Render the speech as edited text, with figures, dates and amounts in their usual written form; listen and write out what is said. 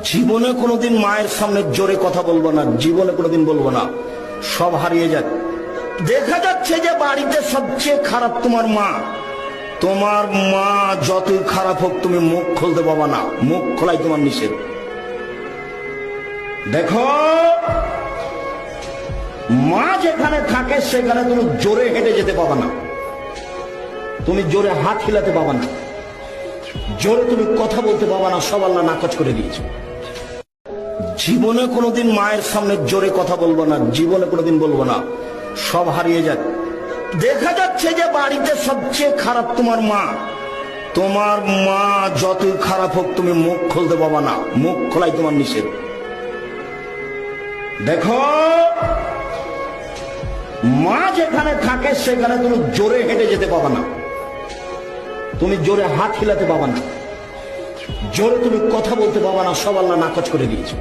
জীবনে কোনোদিন মায়ের সামনে জোরে কথা বলবো না, জীবনে কোনোদিন বলবো না, সব হারিয়ে যাক। দেখা যাচ্ছে যে বাড়িতে সবচেয়ে খারাপ তোমার মা। তোমার মা যতই খারাপ হোক তুমি মুখ খুলতে পাবা না, মুখ খোলাই তোমার নিষেধ। দেখো, মা যেখানে থাকে সেখানে তুমি জোরে হেঁটে যেতে পাবা না, তুমি জোরে হাত হিলাতে পাবা না, জোরে তুমি কথা বলতে পাবা না, সব আল্লাহ নাকচ করে দিয়েছে। জীবনে কোনোদিন মায়ের সামনে জোরে কথা বলবো না, জীবনে কোনোদিন বলবো না, সব হারিয়ে যাক। দেখা যাচ্ছে যে বাড়িতে সবচেয়ে খারাপ তোমার মা। তোমার মা যতই খারাপ হোক তুমি মুখ খুলতে পাবা না, মুখ খোলাই তোমার নিষেধ। দেখো, মা যেখানে থাকে সেখানে তুমি জোরে হেঁটে যেতে পাবা না, তুমি জোরে হাত হিলাতে পাবা না, জোরে তুমি কথা বলতে পাবা না, সব আল্লাহ নাকচ করে দিয়েছে।